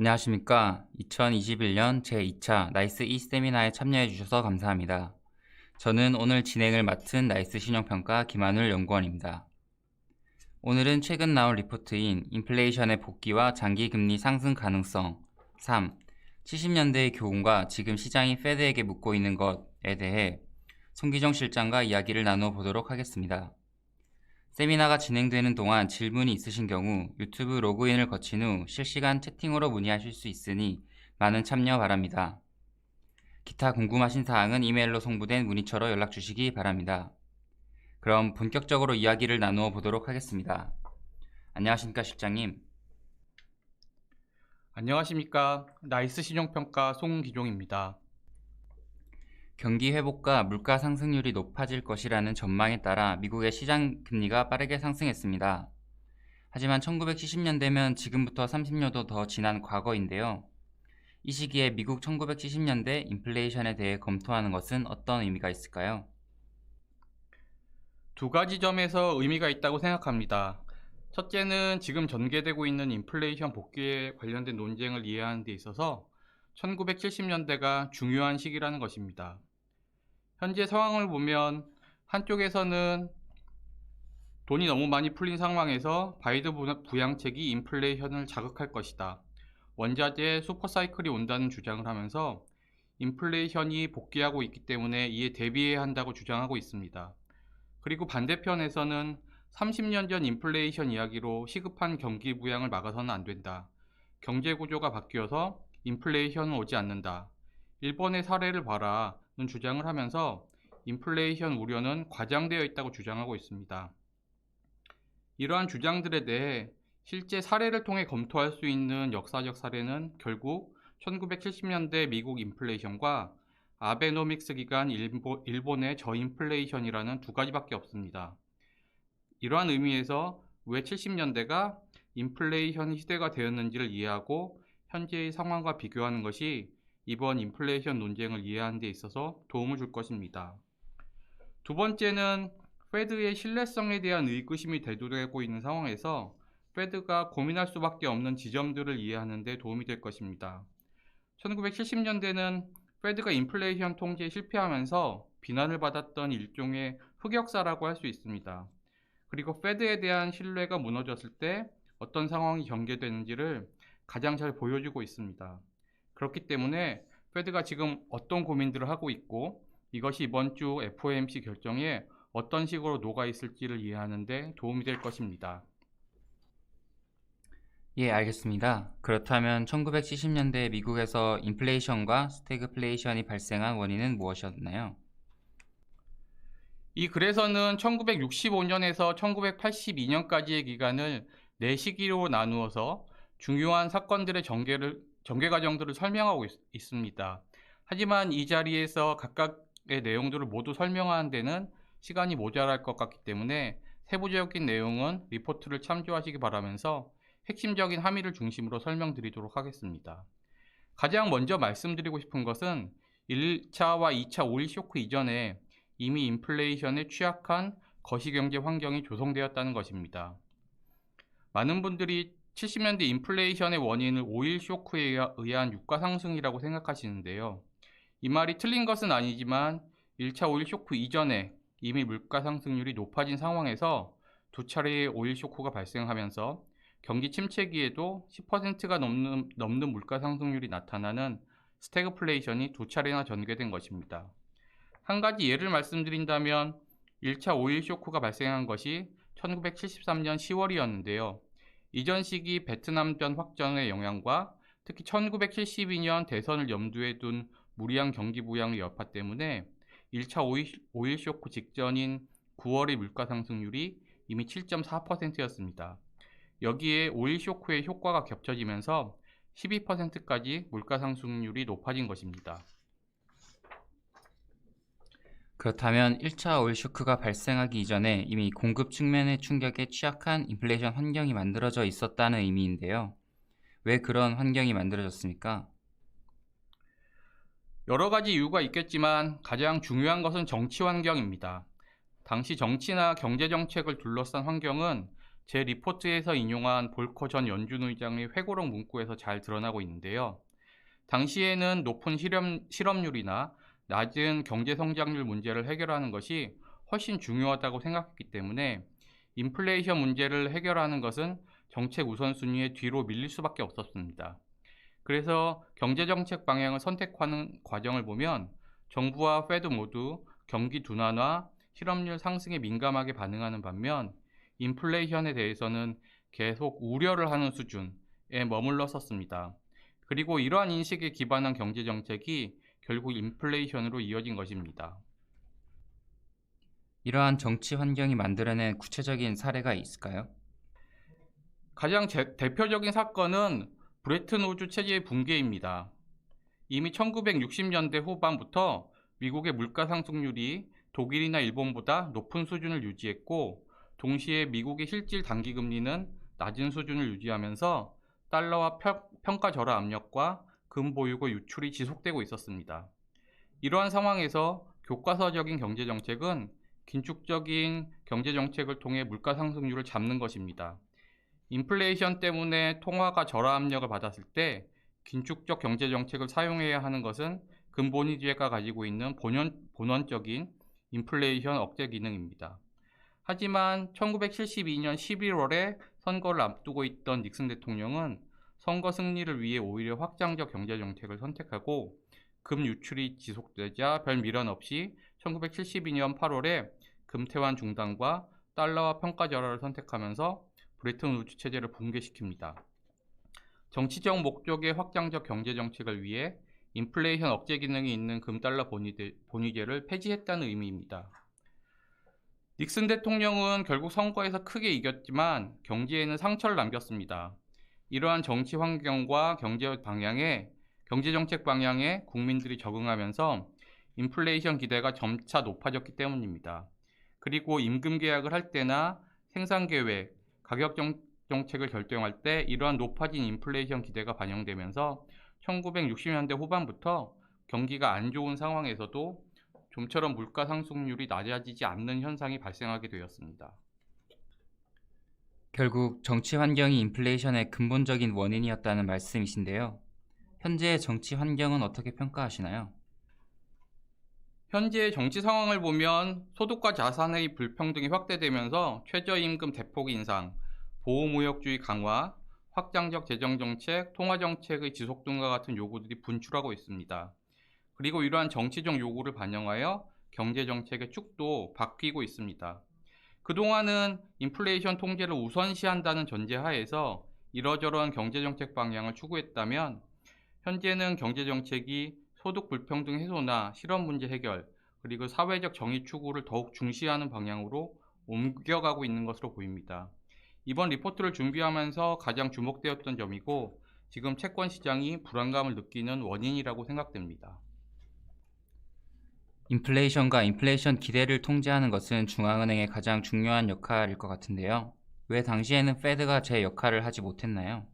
안녕하십니까. 2021년 제2차 나이스 E 세미나에 참여해 주셔서 감사합니다. 저는 오늘 진행을 맡은 나이스 신용평가 김한울 연구원입니다. 오늘은 최근 나온 리포트인 인플레이션의 복귀와 장기금리 상승 가능성 3. 70년대의 교훈과 지금 시장이 페드에게 묻고 있는 것에 대해 손기정 실장과 이야기를 나누어 보도록 하겠습니다. 세미나가 진행되는 동안 질문이 있으신 경우 유튜브 로그인을 거친 후 실시간 채팅으로 문의하실 수 있으니 많은 참여 바랍니다. 기타 궁금하신 사항은 이메일로 송부된 문의처로 연락 주시기 바랍니다. 그럼 본격적으로 이야기를 나누어 보도록 하겠습니다. 안녕하십니까 실장님. 안녕하십니까. 나이스 신용평가 송기종입니다. 경기 회복과 물가 상승률이 높아질 것이라는 전망에 따라 미국의 시장 금리가 빠르게 상승했습니다. 하지만 1970년대면 지금부터 30년도 더 지난 과거인데요. 이 시기에 미국 1970년대 인플레이션에 대해 검토하는 것은 어떤 의미가 있을까요? 두 가지 점에서 의미가 있다고 생각합니다. 첫째는 지금 전개되고 있는 인플레이션 복귀에 관련된 논쟁을 이해하는 데 있어서 1970년대가 중요한 시기라는 것입니다. 현재 상황을 보면 한쪽에서는 돈이 너무 많이 풀린 상황에서 바이든 부양책이 인플레이션을 자극할 것이다. 원자재 슈퍼사이클이 온다는 주장을 하면서 인플레이션이 복귀하고 있기 때문에 이에 대비해야 한다고 주장하고 있습니다. 그리고 반대편에서는 30년 전 인플레이션 이야기로 시급한 경기 부양을 막아서는 안 된다. 경제 구조가 바뀌어서 인플레이션은 오지 않는다. 일본의 사례를 봐라는 주장을 하면서 인플레이션 우려는 과장되어 있다고 주장하고 있습니다. 이러한 주장들에 대해 실제 사례를 통해 검토할 수 있는 역사적 사례는 결국 1970년대 미국 인플레이션과 아베노믹스 기간 일본의 저인플레이션이라는 두 가지밖에 없습니다. 이러한 의미에서 왜 70년대가 인플레이션 시대가 되었는지를 이해하고 현재의 상황과 비교하는 것이 이번 인플레이션 논쟁을 이해하는 데 있어서 도움을 줄 것입니다. 두 번째는 페드의 신뢰성에 대한 의구심이 대두되고 있는 상황에서 페드가 고민할 수밖에 없는 지점들을 이해하는 데 도움이 될 것입니다. 1970년대는 페드가 인플레이션 통제에 실패하면서 비난을 받았던 일종의 흑역사라고 할 수 있습니다. 그리고 페드에 대한 신뢰가 무너졌을 때 어떤 상황이 전개되는지를 가장 잘 보여주고 있습니다. 그렇기 때문에 페드가 지금 어떤 고민들을 하고 있고 이것이 이번 주 FOMC 결정에 어떤 식으로 녹아 있을지를 이해하는 데 도움이 될 것입니다. 예, 알겠습니다. 그렇다면 1970년대 미국에서 인플레이션과 스태그플레이션이 발생한 원인은 무엇이었나요? 이 글에서는 1965년에서 1982년까지의 기간을 4시기로 나누어서 중요한 사건들의 전개 과정들을 설명하고 있습니다. 하지만 이 자리에서 각각의 내용들을 모두 설명하는 데는 시간이 모자랄 것 같기 때문에 세부적인 내용은 리포트를 참조하시기 바라면서 핵심적인 함의를 중심으로 설명드리도록 하겠습니다. 가장 먼저 말씀드리고 싶은 것은 1차와 2차 오일 쇼크 이전에 이미 인플레이션에 취약한 거시경제 환경이 조성되었다는 것입니다. 많은 분들이 70년대 인플레이션의 원인을 오일 쇼크에 의한 유가 상승이라고 생각하시는데요. 이 말이 틀린 것은 아니지만 1차 오일 쇼크 이전에 이미 물가 상승률이 높아진 상황에서 두 차례의 오일 쇼크가 발생하면서 경기 침체기에도 10%가 넘는 물가 상승률이 나타나는 스태그플레이션이 두 차례나 전개된 것입니다. 한 가지 예를 말씀드린다면 1차 오일 쇼크가 발생한 것이 1973년 10월이었는데요. 이전 시기 베트남전 확전의 영향과 특히 1972년 대선을 염두에 둔 무리한 경기 부양의 여파 때문에 1차 오일 쇼크 직전인 9월의 물가 상승률이 이미 7.4%였습니다. 여기에 오일 쇼크의 효과가 겹쳐지면서 12%까지 물가 상승률이 높아진 것입니다. 그렇다면 1차 오일 쇼크가 발생하기 이전에 이미 공급 측면의 충격에 취약한 인플레이션 환경이 만들어져 있었다는 의미인데요. 왜 그런 환경이 만들어졌습니까? 여러 가지 이유가 있겠지만 가장 중요한 것은 정치 환경입니다. 당시 정치나 경제 정책을 둘러싼 환경은 제 리포트에서 인용한 볼커 전 연준 의장의 회고록 문구에서 잘 드러나고 있는데요. 당시에는 높은 실업률이나 낮은 경제 성장률 문제를 해결하는 것이 훨씬 중요하다고 생각했기 때문에 인플레이션 문제를 해결하는 것은 정책 우선순위에 뒤로 밀릴 수밖에 없었습니다. 그래서 경제정책 방향을 선택하는 과정을 보면 정부와 페드 모두 경기 둔화나 실업률 상승에 민감하게 반응하는 반면 인플레이션에 대해서는 계속 우려를 하는 수준에 머물렀었습니다. 그리고 이러한 인식에 기반한 경제정책이 결국 인플레이션으로 이어진 것입니다. 이러한 정치 환경이 만들어낸 구체적인 사례가 있을까요? 가장 대표적인 사건은 브레튼 우즈 체제의 붕괴입니다. 이미 1960년대 후반부터 미국의 물가 상승률이 독일이나 일본보다 높은 수준을 유지했고, 동시에 미국의 실질 단기 금리는 낮은 수준을 유지하면서 달러와 평가 절하 압력과 금 보유고 유출이 지속되고 있었습니다. 이러한 상황에서 교과서적인 경제 정책은 긴축적인 경제 정책을 통해 물가 상승률을 잡는 것입니다. 인플레이션 때문에 통화가 절하 압력을 받았을 때 긴축적 경제 정책을 사용해야 하는 것은 근본위기가 가지고 있는 본원적인 인플레이션 억제 기능입니다. 하지만 1972년 11월에 선거를 앞두고 있던 닉슨 대통령은 선거 승리를 위해 오히려 확장적 경제 정책을 선택하고 금 유출이 지속되자 별 미련 없이 1972년 8월에 금태환 중단과 달러와 평가 절하를 선택하면서 브레튼 우즈 체제를 붕괴시킵니다. 정치적 목적의 확장적 경제 정책을 위해 인플레이션 억제 기능이 있는 금달러 본위제를 폐지했다는 의미입니다. 닉슨 대통령은 결국 선거에서 크게 이겼지만 경제에는 상처를 남겼습니다. 이러한 정치 환경과 경제 정책 방향에 국민들이 적응하면서 인플레이션 기대가 점차 높아졌기 때문입니다. 그리고 임금 계약을 할 때나 생산 계획, 가격 정책을 결정할 때 이러한 높아진 인플레이션 기대가 반영되면서 1960년대 후반부터 경기가 안 좋은 상황에서도 좀처럼 물가 상승률이 낮아지지 않는 현상이 발생하게 되었습니다. 결국 정치 환경이 인플레이션의 근본적인 원인이었다는 말씀이신데요. 현재의 정치 환경은 어떻게 평가하시나요? 현재 정치 상황을 보면 소득과 자산의 불평등이 확대되면서 최저임금 대폭 인상, 보호무역주의 강화, 확장적 재정정책, 통화정책의 지속 등과 같은 요구들이 분출하고 있습니다. 그리고 이러한 정치적 요구를 반영하여 경제정책의 축도 바뀌고 있습니다. 그동안은 인플레이션 통제를 우선시한다는 전제하에서 이러저러한 경제정책 방향을 추구했다면, 현재는 경제정책이 소득 불평등 해소나 실업 문제 해결, 그리고 사회적 정의 추구를 더욱 중시하는 방향으로 옮겨가고 있는 것으로 보입니다. 이번 리포트를 준비하면서 가장 주목되었던 점이고, 지금 채권 시장이 불안감을 느끼는 원인이라고 생각됩니다. 인플레이션과 인플레이션 기대를 통제하는 것은 중앙은행의 가장 중요한 역할일 것 같은데요. 왜 당시에는 페드가 제 역할을 하지 못했나요?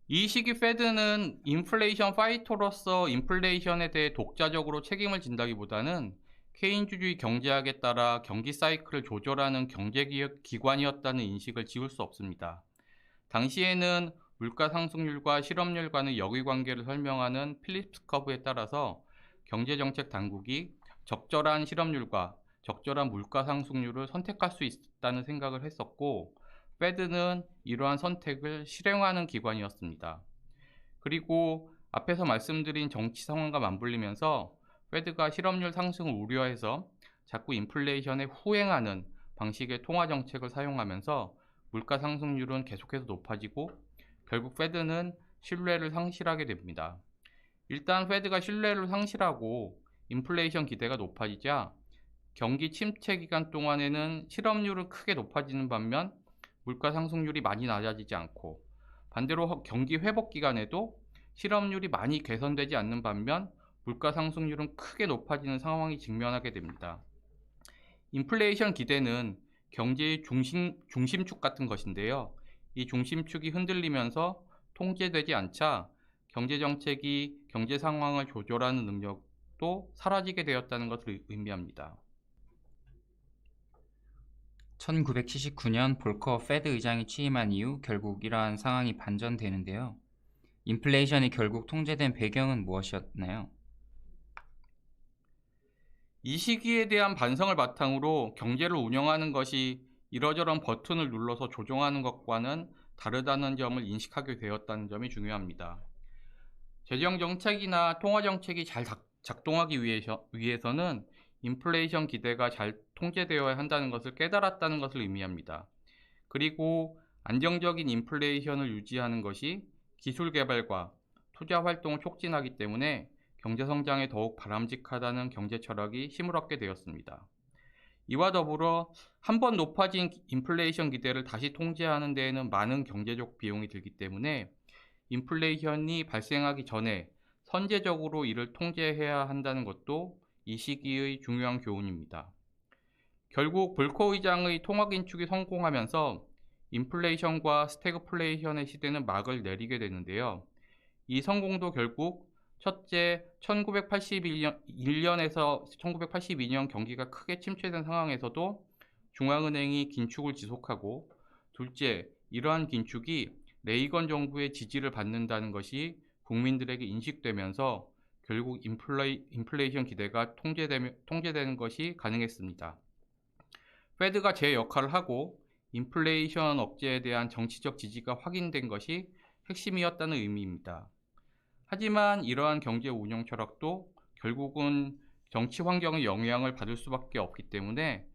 이 시기 페드는 인플레이션 파이터로서 인플레이션에 대해 독자적으로 책임을 진다기보다는 케인주주의 경제학에 따라 경기 사이클을 조절하는 경제기관이었다는 인식을 지울 수 없습니다. 당시에는 물가 상승률과 실업률 간의 역의관계를 설명하는 필립스 커브에 따라서 경제정책 당국이 적절한 실업률과 적절한 물가 상승률을 선택할 수 있다는 생각을 했었고, 페드는 이러한 선택을 실행하는 기관이었습니다. 그리고 앞에서 말씀드린 정치 상황과 맞물리면서 페드가 실업률 상승을 우려해서 자꾸 인플레이션에 후행하는 방식의 통화 정책을 사용하면서 물가 상승률은 계속해서 높아지고 결국 페드는 신뢰를 상실하게 됩니다. 일단 페드가 신뢰를 상실하고 인플레이션 기대가 높아지자 경기 침체 기간 동안에는 실업률은 크게 높아지는 반면 물가 상승률이 많이 낮아지지 않고, 반대로 경기 회복 기간에도 실업률이 많이 개선되지 않는 반면 물가 상승률은 크게 높아지는 상황이 직면하게 됩니다. 인플레이션 기대는 경제의 중심축 같은 것인데요. 이 중심축이 흔들리면서 통제되지 않자 경제정책이 경제 상황을 조절하는 능력도 사라지게 되었다는 것을 의미합니다. 1979년 볼커 페드 의장이 취임한 이후 결국 이러한 상황이 반전되는데요. 인플레이션이 결국 통제된 배경은 무엇이었나요? 이 시기에 대한 반성을 바탕으로 경제를 운영하는 것이 이러저런 버튼을 눌러서 조정하는 것과는 다르다는 점을 인식하게 되었다는 점이 중요합니다. 재정 정책이나 통화 정책이 잘 작동하기 위해서는 인플레이션 기대가 잘 통제되어야 한다는 것을 깨달았다는 것을 의미합니다. 그리고 안정적인 인플레이션을 유지하는 것이 기술 개발과 투자 활동을 촉진하기 때문에 경제 성장에 더욱 바람직하다는 경제 철학이 힘을 얻게 되었습니다. 이와 더불어 한번 높아진 인플레이션 기대를 다시 통제하는 데에는 많은 경제적 비용이 들기 때문에 인플레이션이 발생하기 전에 선제적으로 이를 통제해야 한다는 것도 이 시기의 중요한 교훈입니다. 결국 볼커 의장의 통화 긴축이 성공하면서 인플레이션과 스태그플레이션의 시대는 막을 내리게 되는데요. 이 성공도 결국 첫째, 1981년에서 1982년 경기가 크게 침체된 상황에서도 중앙은행이 긴축을 지속하고, 둘째, 이러한 긴축이 레이건 정부의 지지를 받는다는 것이 국민들에게 인식되면서 결국 인플레이션 기대가 통제되는 것이 가능했습니다. 페드가 제 역할을 하고 인플레이션 억제에 대한 정치적 지지가 확인된 것이 핵심이었다는 의미입니다. 하지만 이러한 경제 운영 철학도 결국은 정치 환경의 영향을 받을 수밖에 없기 때문에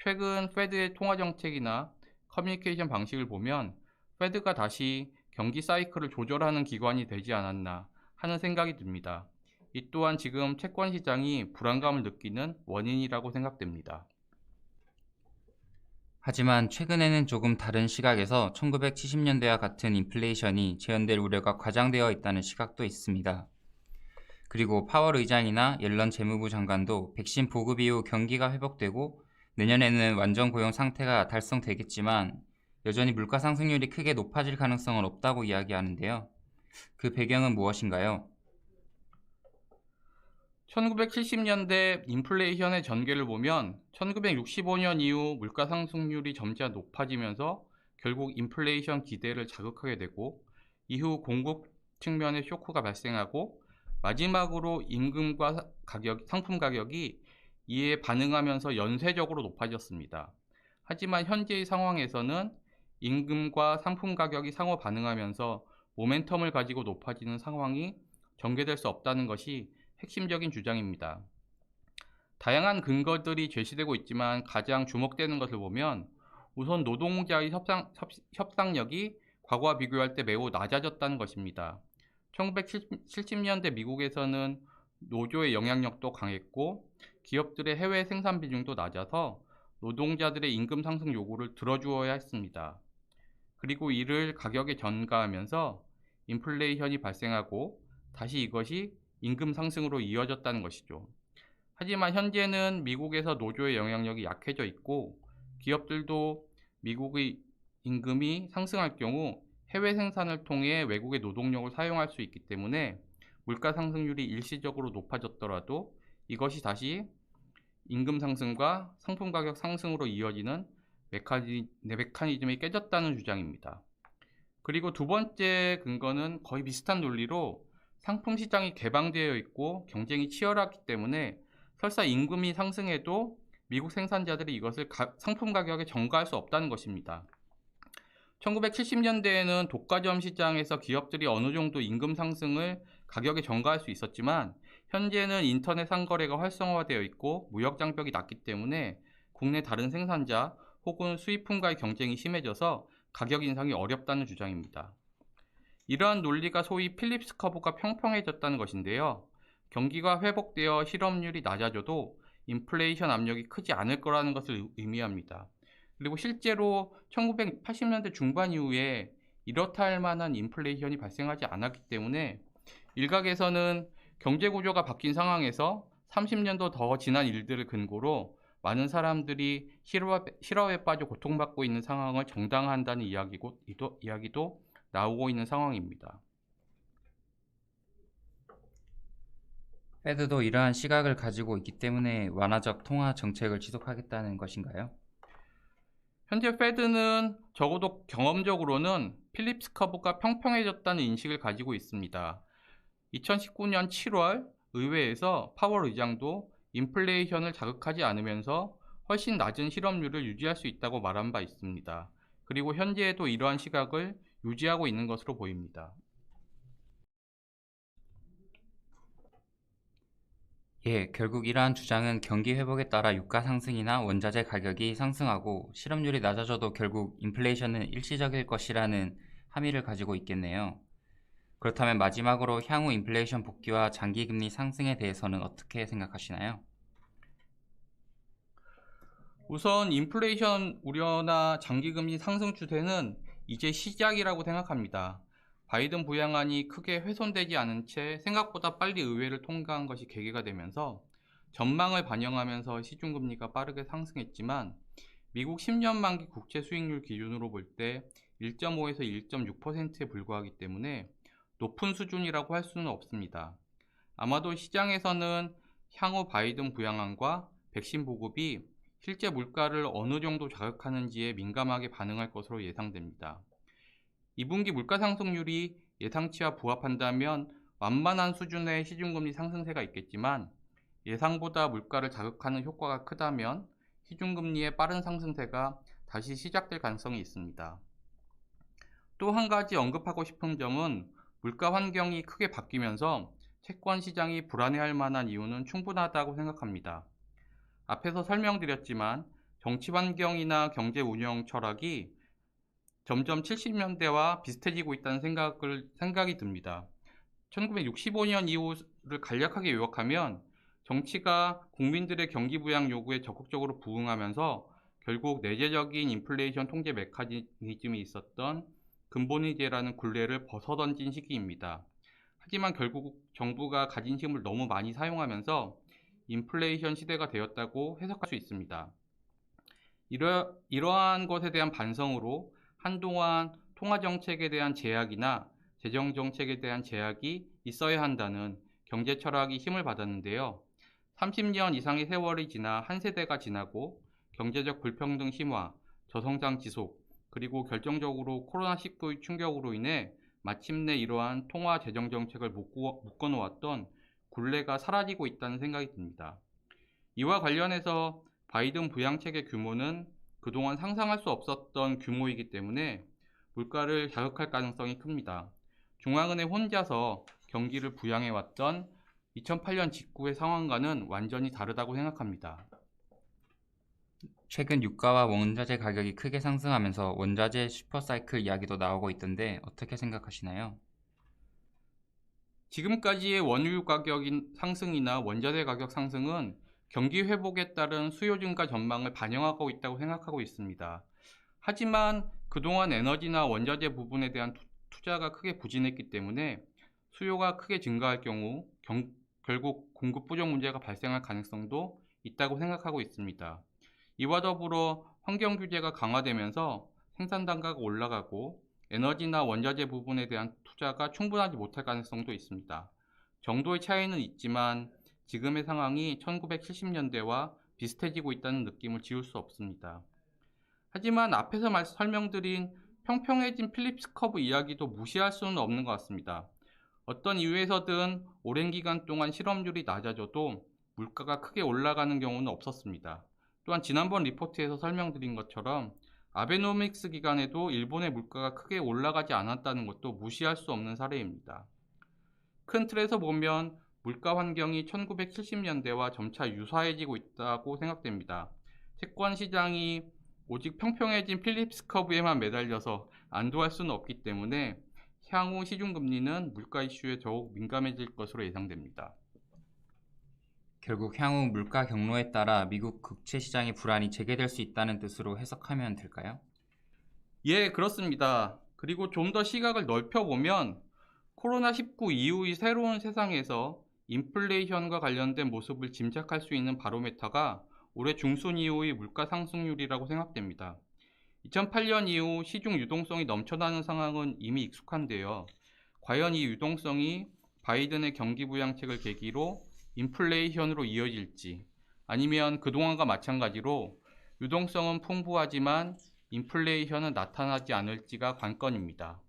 최근 페드의 통화 정책이나 커뮤니케이션 방식을 보면 페드가 다시 경기 사이클을 조절하는 기관이 되지 않았나 하는 생각이 듭니다. 이 또한 지금 채권 시장이 불안감을 느끼는 원인이라고 생각됩니다. 하지만 최근에는 조금 다른 시각에서 1970년대와 같은 인플레이션이 재현될 우려가 과장되어 있다는 시각도 있습니다. 그리고 파월 의장이나 옐런 재무부 장관도 백신 보급 이후 경기가 회복되고 내년에는 완전 고용 상태가 달성되겠지만 여전히 물가 상승률이 크게 높아질 가능성은 없다고 이야기하는데요. 그 배경은 무엇인가요? 1970년대 인플레이션의 전개를 보면 1965년 이후 물가 상승률이 점차 높아지면서 결국 인플레이션 기대를 자극하게 되고, 이후 공급 측면의 쇼크가 발생하고, 마지막으로 임금과 상품 가격이 이에 반응하면서 연쇄적으로 높아졌습니다. 하지만 현재의 상황에서는 임금과 상품 가격이 상호 반응하면서 모멘텀을 가지고 높아지는 상황이 전개될 수 없다는 것이 핵심적인 주장입니다. 다양한 근거들이 제시되고 있지만 가장 주목되는 것을 보면 우선 노동자의 협상력이 과거와 비교할 때 매우 낮아졌다는 것입니다. 1970년대 미국에서는 노조의 영향력도 강했고 기업들의 해외 생산 비중도 낮아서 노동자들의 임금 상승 요구를 들어주어야 했습니다. 그리고 이를 가격에 전가하면서 인플레이션이 발생하고 다시 이것이 임금 상승으로 이어졌다는 것이죠. 하지만 현재는 미국에서 노조의 영향력이 약해져 있고 기업들도 미국의 임금이 상승할 경우 해외 생산을 통해 외국의 노동력을 사용할 수 있기 때문에 물가 상승률이 일시적으로 높아졌더라도 이것이 다시 임금 상승과 상품 가격 상승으로 이어지는 메커니즘이 깨졌다는 주장입니다. 그리고 두 번째 근거는 거의 비슷한 논리로 상품 시장이 개방되어 있고 경쟁이 치열하기 때문에 설사 임금이 상승해도 미국 생산자들이 이것을 상품 가격에 전가할 수 없다는 것입니다. 1970년대에는 독과점 시장에서 기업들이 어느 정도 임금 상승을 가격에 전가할 수 있었지만 현재는 인터넷 상거래가 활성화되어 있고 무역 장벽이 낮기 때문에 국내 다른 생산자 혹은 수입품과의 경쟁이 심해져서 가격 인상이 어렵다는 주장입니다. 이러한 논리가 소위 필립스 커브가 평평해졌다는 것인데요. 경기가 회복되어 실업률이 낮아져도 인플레이션 압력이 크지 않을 거라는 것을 의미합니다. 그리고 실제로 1980년대 중반 이후에 이렇다 할 만한 인플레이션이 발생하지 않았기 때문에 일각에서는 경제 구조가 바뀐 상황에서 30년도 더 지난 일들을 근거로 많은 사람들이 실업에 빠져 고통받고 있는 상황을 정당화한다는 이야기도 나오고 있는 상황입니다. 페드도 이러한 시각을 가지고 있기 때문에 완화적 통화 정책을 지속하겠다는 것인가요? 현재 페드는 적어도 경험적으로는 필립스 커브가 평평해졌다는 인식을 가지고 있습니다. 2019년 7월 의회에서 파월 의장도 인플레이션을 자극하지 않으면서 훨씬 낮은 실업률을 유지할 수 있다고 말한 바 있습니다. 그리고 현재에도 이러한 시각을 유지하고 있는 것으로 보입니다. 예, 결국 이러한 주장은 경기 회복에 따라 유가 상승이나 원자재 가격이 상승하고 실업률이 낮아져도 결국 인플레이션은 일시적일 것이라는 함의를 가지고 있겠네요. 그렇다면 마지막으로 향후 인플레이션 복귀와 장기 금리 상승에 대해서는 어떻게 생각하시나요? 우선 인플레이션 우려나 장기금리 상승 추세는 이제 시작이라고 생각합니다. 바이든 부양안이 크게 훼손되지 않은 채 생각보다 빨리 의회를 통과한 것이 계기가 되면서 전망을 반영하면서 시중금리가 빠르게 상승했지만 미국 10년 만기 국채 수익률 기준으로 볼 때 1.5에서 1.6%에 불과하기 때문에 높은 수준이라고 할 수는 없습니다. 아마도 시장에서는 향후 바이든 부양안과 백신 보급이 실제 물가를 어느 정도 자극하는지에 민감하게 반응할 것으로 예상됩니다. 2분기 물가 상승률이 예상치와 부합한다면 완만한 수준의 시중금리 상승세가 있겠지만 예상보다 물가를 자극하는 효과가 크다면 시중금리의 빠른 상승세가 다시 시작될 가능성이 있습니다. 또 한 가지 언급하고 싶은 점은 물가 환경이 크게 바뀌면서 채권 시장이 불안해할 만한 이유는 충분하다고 생각합니다. 앞에서 설명드렸지만 정치 환경이나 경제 운영 철학이 점점 70년대와 비슷해지고 있다는 생각이 듭니다. 1965년 이후를 간략하게 요약하면 정치가 국민들의 경기 부양 요구에 적극적으로 부응하면서 결국 내재적인 인플레이션 통제 메커니즘이 있었던 근본위기라는 굴레를 벗어던진 시기입니다. 하지만 결국 정부가 가진 힘을 너무 많이 사용하면서 인플레이션 시대가 되었다고 해석할 수 있습니다. 이러한 것에 대한 반성으로 한동안 통화정책에 대한 제약이나 재정정책에 대한 제약이 있어야 한다는 경제 철학이 힘을 받았는데요. 30년 이상의 세월이 지나 한 세대가 지나고 경제적 불평등 심화, 저성장 지속, 그리고 결정적으로 코로나19 충격으로 인해 마침내 이러한 통화 재정 정책을 묶어놓았던 굴레가 사라지고 있다는 생각이 듭니다. 이와 관련해서 바이든 부양책의 규모는 그동안 상상할 수 없었던 규모이기 때문에 물가를 자극할 가능성이 큽니다. 중앙은행 혼자서 경기를 부양해왔던 2008년 직후의 상황과는 완전히 다르다고 생각합니다. 최근 유가와 원자재 가격이 크게 상승하면서 원자재 슈퍼사이클 이야기도 나오고 있던데 어떻게 생각하시나요? 지금까지의 원유 가격 상승이나 원자재 가격 상승은 경기 회복에 따른 수요 증가 전망을 반영하고 있다고 생각하고 있습니다. 하지만 그동안 에너지나 원자재 부분에 대한 투자가 크게 부진했기 때문에 수요가 크게 증가할 경우 결국 공급 부족 문제가 발생할 가능성도 있다고 생각하고 있습니다. 이와 더불어 환경 규제가 강화되면서 생산 단가가 올라가고 에너지나 원자재 부분에 대한 투자가 충분하지 못할 가능성도 있습니다. 정도의 차이는 있지만 지금의 상황이 1970년대와 비슷해지고 있다는 느낌을 지울 수 없습니다. 하지만 앞에서 설명드린 평평해진 필립스 커브 이야기도 무시할 수는 없는 것 같습니다. 어떤 이유에서든 오랜 기간 동안 실업률이 낮아져도 물가가 크게 올라가는 경우는 없었습니다. 또한 지난번 리포트에서 설명드린 것처럼 아베노믹스 기간에도 일본의 물가가 크게 올라가지 않았다는 것도 무시할 수 없는 사례입니다. 큰 틀에서 보면 물가 환경이 1970년대와 점차 유사해지고 있다고 생각됩니다. 채권 시장이 오직 평평해진 필립스 커브에만 매달려서 안도할 수는 없기 때문에 향후 시중금리는 물가 이슈에 더욱 민감해질 것으로 예상됩니다. 결국 향후 물가 경로에 따라 미국 국채 시장의 불안이 재개될 수 있다는 뜻으로 해석하면 될까요? 예, 그렇습니다. 그리고 좀 더 시각을 넓혀보면 코로나19 이후의 새로운 세상에서 인플레이션과 관련된 모습을 짐작할 수 있는 바로미터가 올해 중순 이후의 물가 상승률이라고 생각됩니다. 2008년 이후 시중 유동성이 넘쳐나는 상황은 이미 익숙한데요. 과연 이 유동성이 바이든의 경기 부양책을 계기로 인플레이션으로 이어질지, 아니면 그동안과 마찬가지로 유동성은 풍부하지만 인플레이션은 나타나지 않을지가 관건입니다.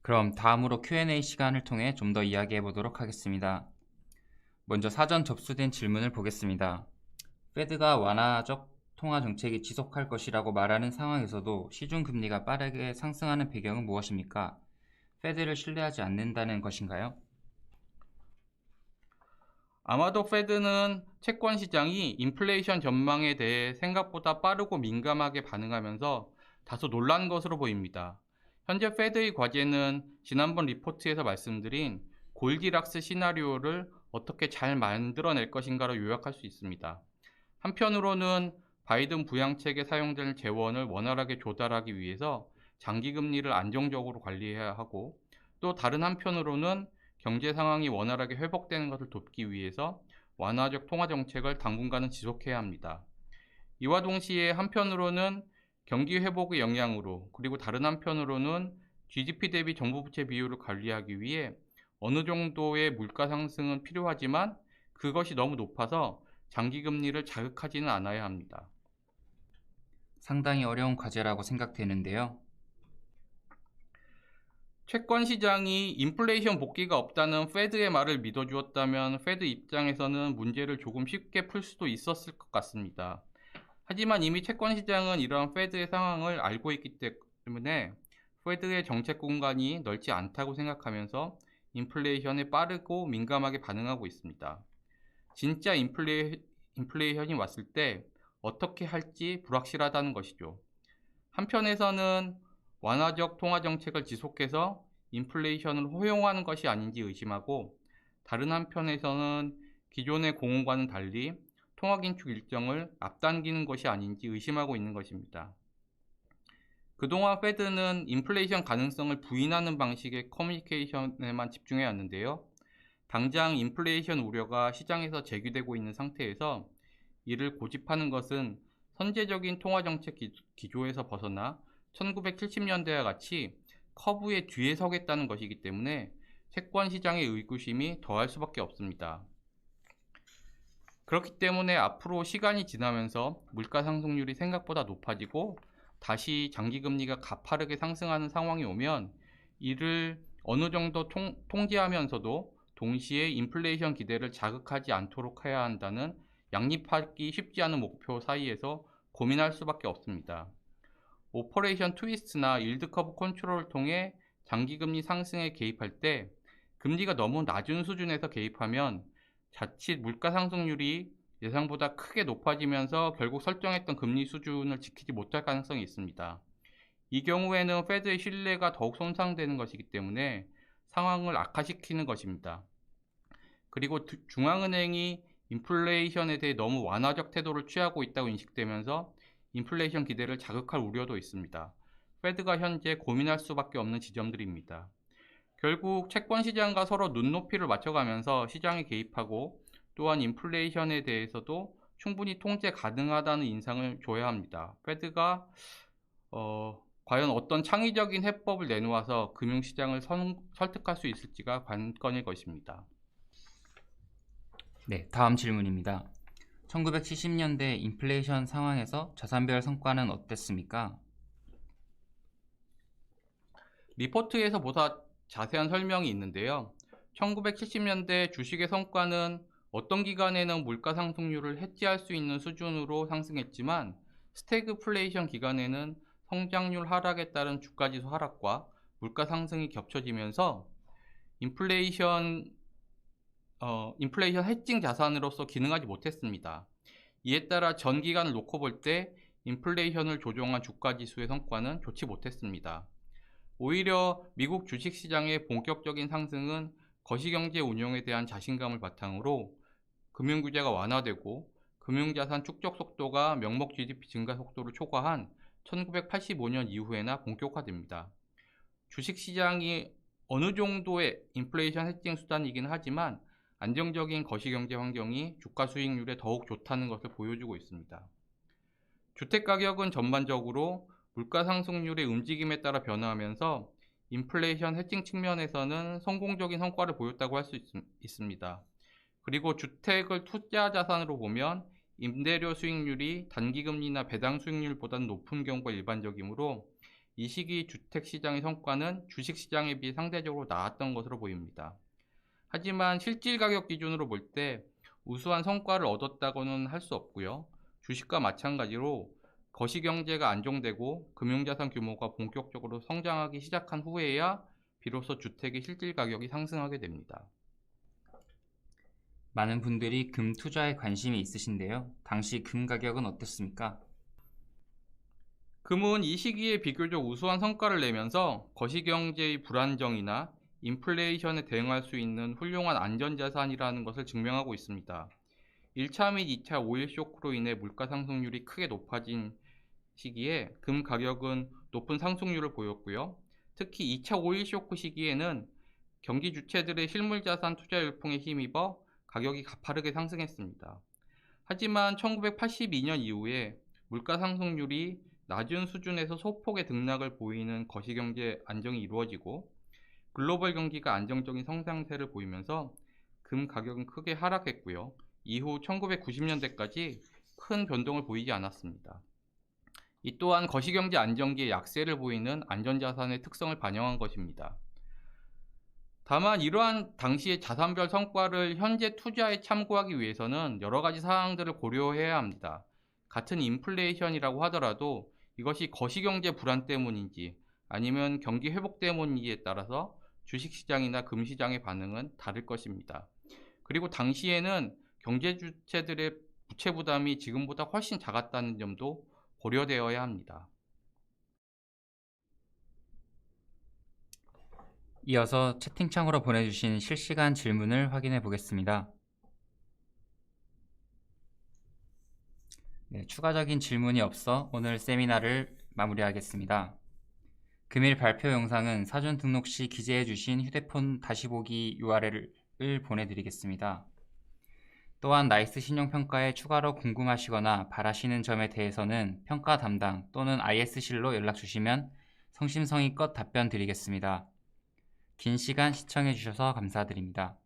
그럼 다음으로 Q&A 시간을 통해 좀 더 이야기해 보도록 하겠습니다. 먼저 사전 접수된 질문을 보겠습니다. 페드가 완화적 통화 정책이 지속할 것이라고 말하는 상황에서도 시중금리가 빠르게 상승하는 배경은 무엇입니까? 페드를 신뢰하지 않는다는 것인가요? 아마도 페드는 채권 시장이 인플레이션 전망에 대해 생각보다 빠르고 민감하게 반응하면서 다소 놀란 것으로 보입니다. 현재 페드의 과제는 지난번 리포트에서 말씀드린 골디락스 시나리오를 어떻게 잘 만들어낼 것인가로 요약할 수 있습니다. 한편으로는 바이든 부양책에 사용될 재원을 원활하게 조달하기 위해서 장기금리를 안정적으로 관리해야 하고, 또 다른 한편으로는 경제 상황이 원활하게 회복되는 것을 돕기 위해서 완화적 통화 정책을 당분간은 지속해야 합니다. 이와 동시에 한편으로는 경기 회복의 영향으로, 그리고 다른 한편으로는 GDP 대비 정부 부채 비율을 관리하기 위해 어느 정도의 물가 상승은 필요하지만 그것이 너무 높아서 장기 금리를 자극하지는 않아야 합니다. 상당히 어려운 과제라고 생각되는데요. 채권 시장이 인플레이션 복귀가 없다는 페드의 말을 믿어주었다면 페드 입장에서는 문제를 조금 쉽게 풀 수도 있었을 것 같습니다. 하지만 이미 채권 시장은 이러한 페드의 상황을 알고 있기 때문에 페드의 정책 공간이 넓지 않다고 생각하면서 인플레이션에 빠르고 민감하게 반응하고 있습니다. 진짜 인플레이션이 왔을 때 어떻게 할지 불확실하다는 것이죠. 한편에서는 완화적 통화 정책을 지속해서 인플레이션을 허용하는 것이 아닌지 의심하고, 다른 한편에서는 기존의 공언과는 달리 통화 긴축 일정을 앞당기는 것이 아닌지 의심하고 있는 것입니다. 그동안 페드는 인플레이션 가능성을 부인하는 방식의 커뮤니케이션에만 집중해 왔는데요. 당장 인플레이션 우려가 시장에서 제기되고 있는 상태에서 이를 고집하는 것은 선제적인 통화정책 기조에서 벗어나 1970년대와 같이 커브의 뒤에 서겠다는 것이기 때문에 채권 시장의 의구심이 더할 수밖에 없습니다. 그렇기 때문에 앞으로 시간이 지나면서 물가 상승률이 생각보다 높아지고 다시 장기금리가 가파르게 상승하는 상황이 오면 이를 어느 정도 통제하면서도 동시에 인플레이션 기대를 자극하지 않도록 해야 한다는 양립하기 쉽지 않은 목표 사이에서 고민할 수밖에 없습니다. 오퍼레이션 트위스트나 일드 커브 컨트롤을 통해 장기금리 상승에 개입할 때 금리가 너무 낮은 수준에서 개입하면 자칫 물가 상승률이 예상보다 크게 높아지면서 결국 설정했던 금리 수준을 지키지 못할 가능성이 있습니다. 이 경우에는 페드의 신뢰가 더욱 손상되는 것이기 때문에 상황을 악화시키는 것입니다. 그리고 중앙은행이 인플레이션에 대해 너무 완화적 태도를 취하고 있다고 인식되면서 인플레이션 기대를 자극할 우려도 있습니다. 페드가 현재 고민할 수밖에 없는 지점들입니다. 결국 채권 시장과 서로 눈높이를 맞춰가면서 시장에 개입하고, 또한 인플레이션에 대해서도 충분히 통제 가능하다는 인상을 줘야 합니다. 페드가 과연 어떤 창의적인 해법을 내놓아서 금융시장을 설득할 수 있을지가 관건일 것입니다. 네, 다음 질문입니다. 1970년대 인플레이션 상황에서 자산별 성과는 어땠습니까? 리포트에서 보다 자세한 설명이 있는데요. 1970년대 주식의 성과는 어떤 기간에는 물가 상승률을 해지할 수 있는 수준으로 상승했지만, 스태그플레이션 기간에는 성장률 하락에 따른 주가지수 하락과 물가 상승이 겹쳐지면서 인플레이션 해칭 자산으로서 기능하지 못했습니다. 이에 따라 전 기간을 놓고 볼 때 인플레이션을 조종한 주가지수의 성과는 좋지 못했습니다. 오히려 미국 주식시장의 본격적인 상승은 거시경제 운용에 대한 자신감을 바탕으로 금융규제가 완화되고 금융자산 축적 속도가 명목 GDP 증가 속도를 초과한 1985년 이후에나 본격화됩니다. 주식시장이 어느 정도의 인플레이션 해칭 수단이긴 하지만 안정적인 거시경제 환경이 주가 수익률에 더욱 좋다는 것을 보여주고 있습니다. 주택가격은 전반적으로 물가 상승률의 움직임에 따라 변화하면서 인플레이션 해칭 측면에서는 성공적인 성과를 보였다고 할 수 있습니다. 그리고 주택을 투자 자산으로 보면 임대료 수익률이 단기금리나 배당 수익률보다는 높은 경우가 일반적이므로 이 시기 주택시장의 성과는 주식시장에 비해 상대적으로 나았던 것으로 보입니다. 하지만 실질 가격 기준으로 볼 때 우수한 성과를 얻었다고는 할 수 없고요. 주식과 마찬가지로 거시경제가 안정되고 금융자산 규모가 본격적으로 성장하기 시작한 후에야 비로소 주택의 실질 가격이 상승하게 됩니다. 많은 분들이 금 투자에 관심이 있으신데요. 당시 금 가격은 어땠습니까? 금은 이 시기에 비교적 우수한 성과를 내면서 거시경제의 불안정이나 인플레이션에 대응할 수 있는 훌륭한 안전자산이라는 것을 증명하고 있습니다. 1차 및 2차 오일 쇼크로 인해 물가 상승률이 크게 높아진 시기에 금 가격은 높은 상승률을 보였고요. 특히 2차 오일 쇼크 시기에는 경기 주체들의 실물자산 투자 열풍에 힘입어 가격이 가파르게 상승했습니다. 하지만 1982년 이후에 물가 상승률이 낮은 수준에서 소폭의 등락을 보이는 거시경제 안정이 이루어지고 글로벌 경기가 안정적인 성장세를 보이면서 금 가격은 크게 하락했고요. 이후 1990년대까지 큰 변동을 보이지 않았습니다. 이 또한 거시경제 안정기의 약세를 보이는 안전자산의 특성을 반영한 것입니다. 다만 이러한 당시의 자산별 성과를 현재 투자에 참고하기 위해서는 여러 가지 사항들을 고려해야 합니다. 같은 인플레이션이라고 하더라도 이것이 거시경제 불안 때문인지 아니면 경기 회복 때문인지에 따라서 주식시장이나 금시장의 반응은 다를 것입니다. 그리고 당시에는 경제 주체들의 부채 부담이 지금보다 훨씬 작았다는 점도 고려되어야 합니다. 이어서 채팅창으로 보내주신 실시간 질문을 확인해 보겠습니다. 네, 추가적인 질문이 없어 오늘 세미나를 마무리하겠습니다. 금일 발표 영상은 사전 등록 시 기재해 주신 휴대폰 다시 보기 URL을 보내드리겠습니다. 또한 나이스 신용평가에 추가로 궁금하시거나 바라시는 점에 대해서는 평가 담당 또는 IS실로 연락 주시면 성심성의껏 답변 드리겠습니다. 긴 시간 시청해 주셔서 감사드립니다.